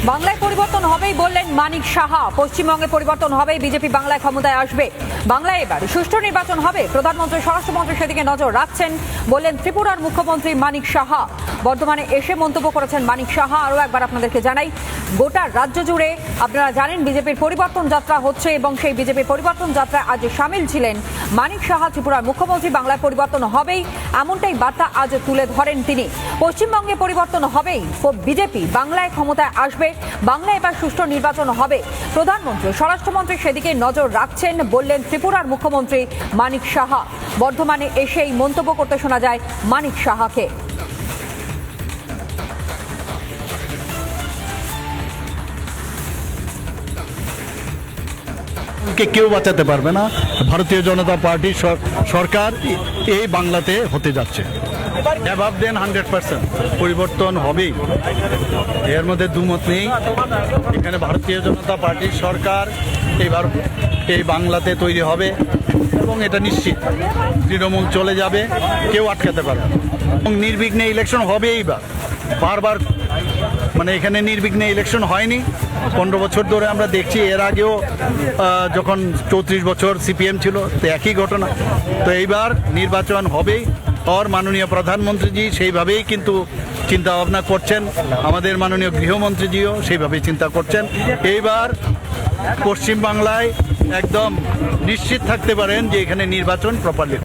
বাংলায় পরিবর্তন হবেই বললেন মানিক সাহা। পশ্চিমবঙ্গে পরিবর্তন হবেই, বিজেপি বাংলায় ক্ষমতায় আসবে। বাংলায় এবার সুষ্ঠু নির্বাচন হবে। প্রধানমন্ত্রী স্বরাষ্ট্রমন্ত্রী সেদিকে নজর রাখছেন বললেন ত্রিপুরার মুখ্যমন্ত্রী মানিক সাহা। বর্ধমানে এসে মন্তব্য করেছেন মানিক সাহা। আরও একবার আপনাদেরকে জানাই, গোটা রাজ্য জুড়ে আপনারা জানেন বিজেপির পরিবর্তন যাত্রা হচ্ছে এবং সেই বিজেপির পরিবর্তন যাত্রায় আজ সামিল ছিলেন মানিক সাহা। ত্রিপুরার মুখ্যমন্ত্রী, বাংলায় পরিবর্তন হবেই এমনটাই বার্তা আজ তুলে ধরেন তিনি। পশ্চিমবঙ্গে পরিবর্তন হবেই, বিজেপি বাংলায় ক্ষমতায় আসবে। বাংলায় এবার সুষ্ঠু নির্বাচন হবে। প্রধানমন্ত্রী স্বরাষ্ট্রমন্ত্রী সেদিকে নজর রাখছেন বললেন ত্রিপুরার মুখ্যমন্ত্রী মানিক সাহা। বর্ধমানে এসেই মন্তব্য করতে শোনা যায় মানিক সাহাকে। কেউ বাঁচাতে পারবে না। ভারতীয় জনতা পার্টির সরকার এই বাংলাতে হতে যাচ্ছে। অ্যাবাভ দেন 100% পরিবর্তন হবেই, এর মধ্যে দুমত নেই। এখানে ভারতীয় জনতা পার্টির সরকার এবার এই বাংলাতে তৈরি হবে এবং এটা নিশ্চিত। তৃণমূল চলে যাবে, কেউ আটকাতে পারবে না এবং নির্বিঘ্নে ইলেকশন হবে। এইবার বারবার এখানে নির্বিঘ্নে ইলেকশন হয়নি। 15 বছর ধরে আমরা দেখছি। এর আগেও যখন 34 বছর সিপিএম ছিল, তো একই ঘটনা। তো এইবার নির্বাচন হবেই। আর মাননীয় প্রধানমন্ত্রীজি সেইভাবেই কিন্তু চিন্তা ভাবনা করছেন। আমাদের মাননীয় গৃহমন্ত্রীজিও সেইভাবেই চিন্তা করছেন। এইবার পশ্চিমবাংলায় একদম নিশ্চিত থাকতে পারেন যে এখানে নির্বাচন প্রপারলি